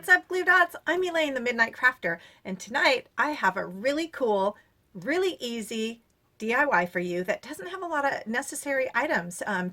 What's up, Glue Dots? I'm Elaine, the Midnight Crafter, and tonight I have a really cool, really easy DIY for you that doesn't have a lot of necessary items a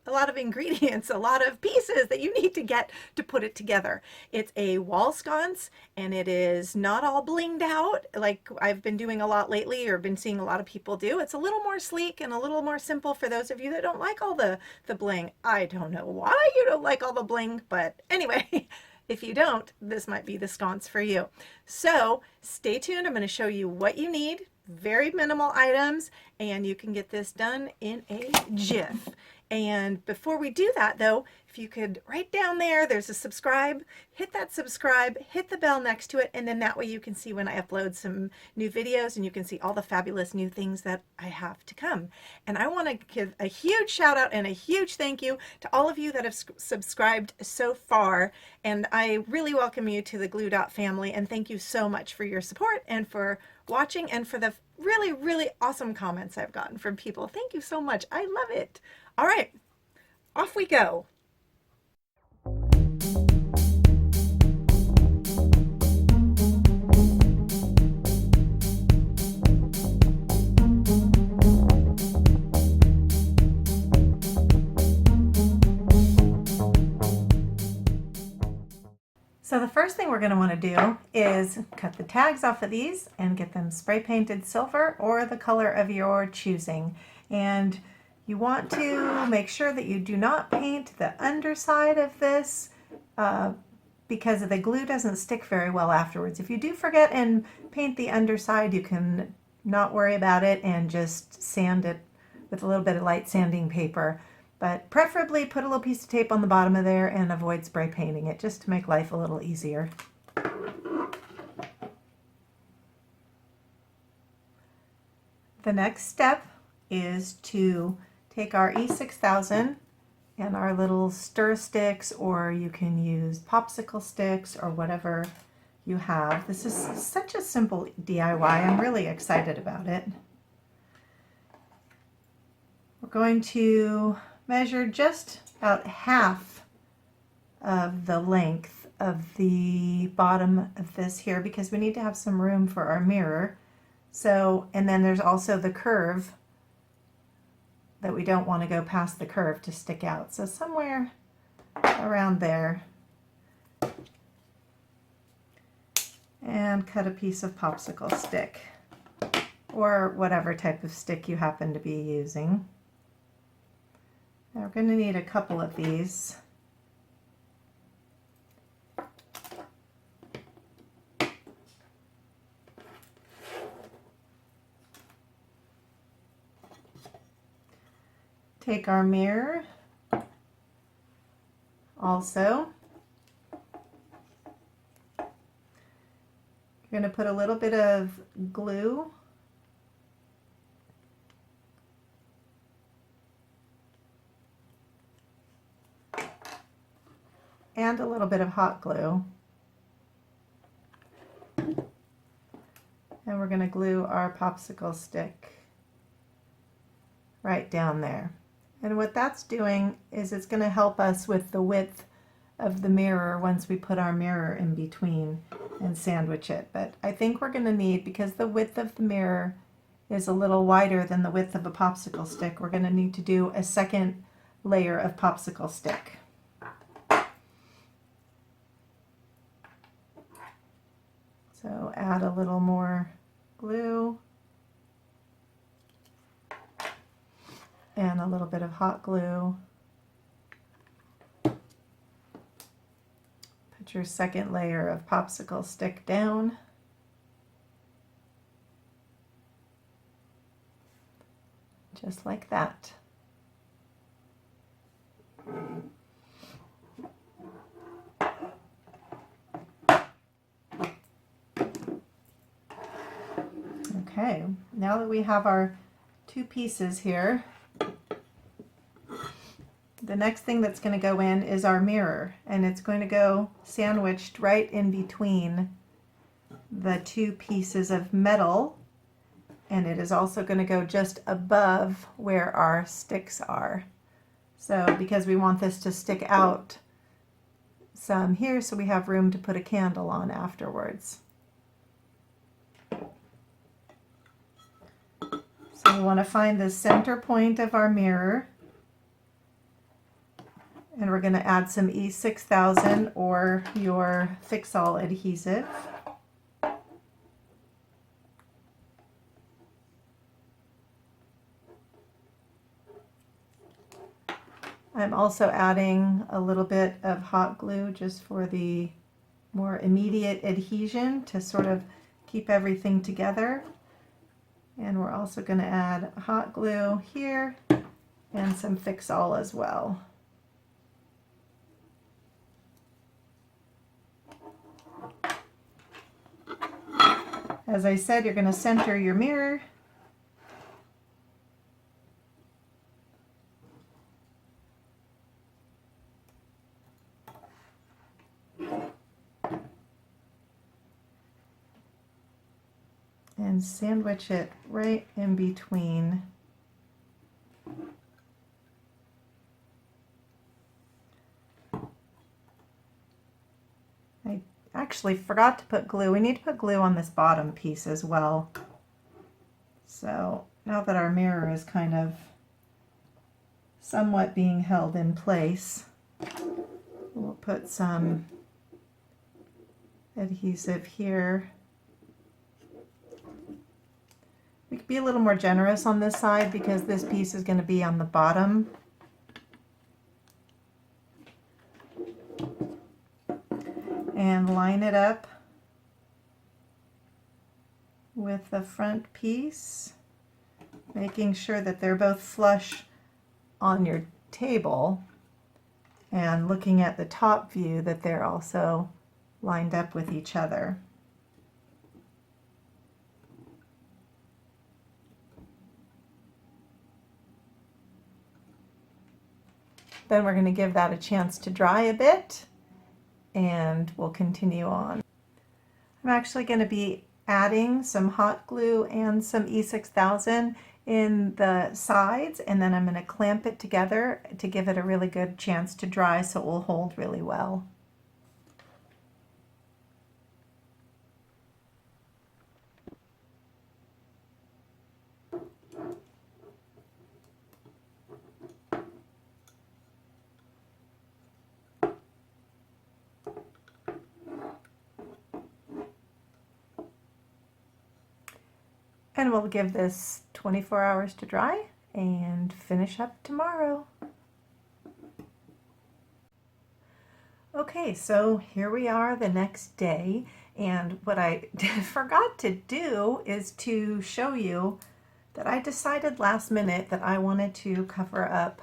lot of ingredients, a lot of pieces that you need to get to put it together. It's a wall sconce, and it is not all blinged out like I've been doing a lot lately or been seeing a lot of people do. It's a little more sleek and a little more simple for those of you that don't like all the bling. I don't know why you don't like all the bling, but anyway, if you don't, this might be the sconce for you. So stay tuned. I'm going to show you what you need, very minimal items, and you can get this done in a jiff. And before we do that though, if you could right down there, there's a subscribe, hit that subscribe, hit the bell next to it, and then that way you can see when I upload some new videos and you can see all the fabulous new things that I have to come. And I want to give a huge shout out and a huge thank you to all of you that have subscribed so far. And I really welcome you to the Glue Dot family, and thank you so much for your support and for watching and for the really, really awesome comments I've gotten from people. Thank you so much. I love it. All right, off we go. So the first thing we're going to want to do is cut the tags off of these and get them spray painted silver or the color of your choosing. And you want to make sure that you do not paint the underside of this because the glue doesn't stick very well afterwards. If you do forget and paint the underside, you can not worry about it and just sand it with a little bit of light sanding paper. But preferably put a little piece of tape on the bottom of there and avoid spray painting it just to make life a little easier. The next step is to take our E6000 and our little stir sticks, or you can use popsicle sticks or whatever you have. This is such a simple DIY. I'm really excited about it. We're going to measure just about half of the length of the bottom of this here because we need to have some room for our mirror. So, and then there's also the curve that we don't want to go past the curve to stick out. So somewhere around there. And cut a piece of popsicle stick or whatever type of stick you happen to be using. Now we're going to need a couple of these. Take our mirror also. You're going to put a little bit of glue and a little bit of hot glue. And we're going to glue our popsicle stick right down there. And what that's doing is it's going to help us with the width of the mirror once we put our mirror in between and sandwich it. But I think we're going to need, because the width of the mirror is a little wider than the width of a popsicle stick, we're going to need to do a second layer of popsicle stick. So add a little more glue and a little bit of hot glue. Put your second layer of popsicle stick down. Just like that. Okay, now that we have our two pieces here, the next thing that's going to go in is our mirror, and it's going to go sandwiched right in between the two pieces of metal, and it is also going to go just above where our sticks are. So because we want this to stick out some here so we have room to put a candle on afterwards. So we want to find the center point of our mirror, and we're going to add some E6000 or your Fix-All adhesive. I'm also adding a little bit of hot glue just for the more immediate adhesion to sort of keep everything together. And we're also going to add hot glue here and some Fix-All as well. As I said, you're going to center your mirror. And sandwich it right in between. I actually forgot to put glue. We need to put glue on this bottom piece as well. So now that our mirror is kind of somewhat being held in place, we'll put some adhesive here. We could be a little more generous on this side because this piece is going to be on the bottom. And line it up with the front piece, making sure that they're both flush on your table, and looking at the top view that they're also lined up with each other. Then we're going to give that a chance to dry a bit, and we'll continue on. I'm actually going to be adding some hot glue and some E6000 in the sides, and then I'm going to clamp it together to give it a really good chance to dry so it will hold really well. And we'll give this 24 hours to dry and finish up tomorrow. Okay, so here we are the next day, and what I forgot to do is to show you that I decided last minute that I wanted to cover up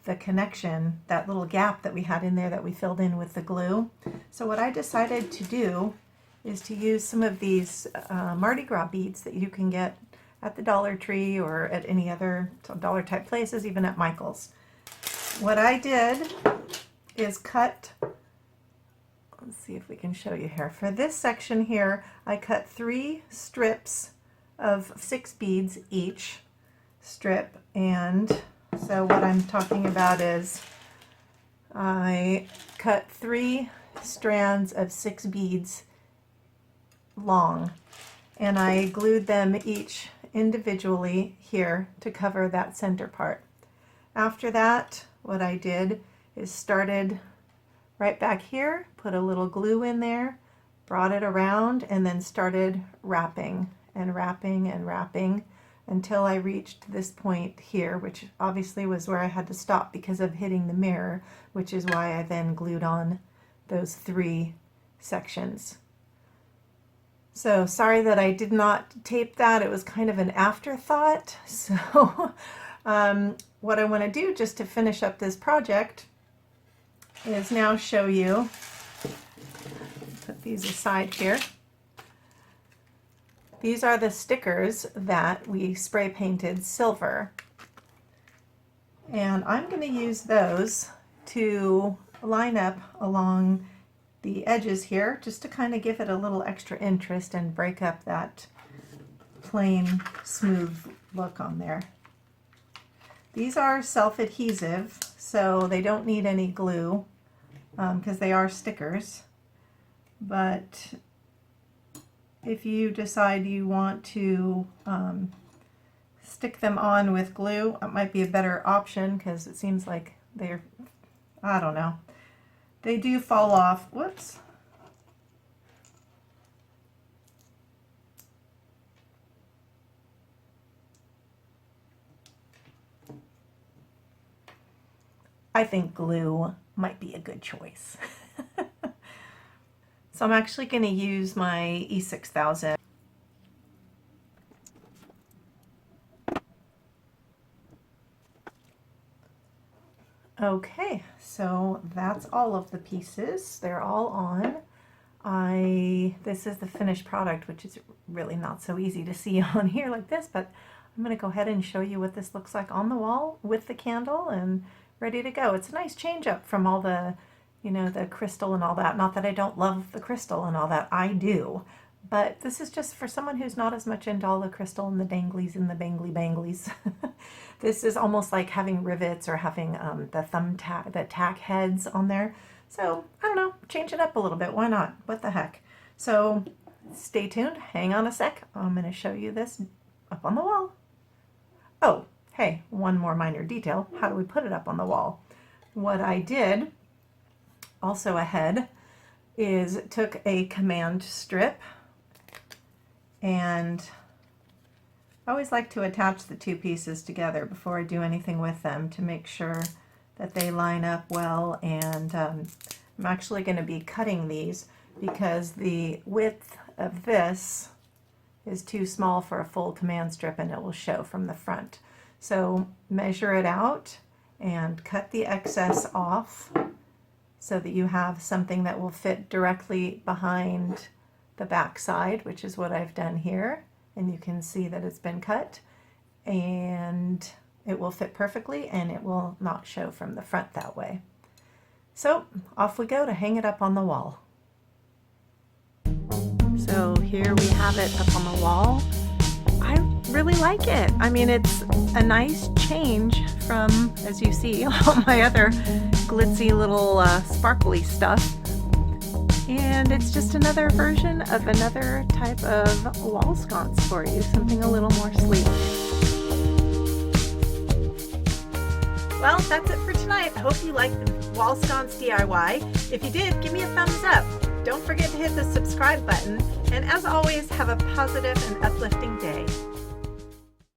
the connection, that little gap that we had in there that we filled in with the glue. So what I decided to do is to use some of these Mardi Gras beads that you can get at the Dollar Tree or at any other dollar type places, even at Michael's. What I did is cut, let's see if we can show you here. For this section here, I cut 3 strips of 6 beads each strip, and so what I'm talking about is I cut 3 strands of 6 beads long, and I glued them each individually here to cover that center part. After that, what I did is started right back here, put a little glue in there, brought it around, and then started wrapping and wrapping and wrapping until I reached this point here, which obviously was where I had to stop because of hitting the mirror, which is why I then glued on those 3 sections. So sorry that I did not tape that. It was kind of an afterthought. So what I want to do just to finish up this project is now show you, put these aside here. These are the stickers that we spray painted silver. And I'm going to use those to line up along the edges here, just to kind of give it a little extra interest and break up that plain smooth look on there. These are self-adhesive, so they don't need any glue because they are stickers. But if you decide you want to stick them on with glue, it might be a better option because it seems like they're, I don't know, they do fall off. Whoops. I think glue might be a good choice. So I'm actually going to use my E6000. Okay, so that's all of the pieces. They're all on. This is the finished product, which is really not so easy to see on here like this, but I'm going to go ahead and show you what this looks like on the wall with the candle and ready to go. It's a nice change up from all the, you know, the crystal and all that. Not that I don't love the crystal and all that, I do. But this is just for someone who's not as much into all the crystal and the danglies and the bangly banglies. This is almost like having rivets or having the tack heads on there. So, I don't know, change it up a little bit. Why not? What the heck? So, stay tuned. Hang on a sec. I'm going to show you this up on the wall. Oh, hey, one more minor detail. How do we put it up on the wall? What I did also ahead is took a command strip, and I always like to attach the two pieces together before I do anything with them to make sure that they line up well. And I'm actually going to be cutting these because the width of this is too small for a full command strip and it will show from the front. So measure it out and cut the excess off so that you have something that will fit directly behind the back side, which is what I've done here. And you can see that it's been cut and it will fit perfectly and it will not show from the front that way. So off we go to hang it up on the wall. So here we have it up on the wall. I really like it. I mean, it's a nice change from, as you see, all my other glitzy little sparkly stuff. And it's just another version of another type of wall sconce for you, something a little more sleek. Well, that's it for tonight. I hope you liked the wall sconce DIY. If you did, give me a thumbs up. Don't forget to hit the subscribe button. And as always, have a positive and uplifting day.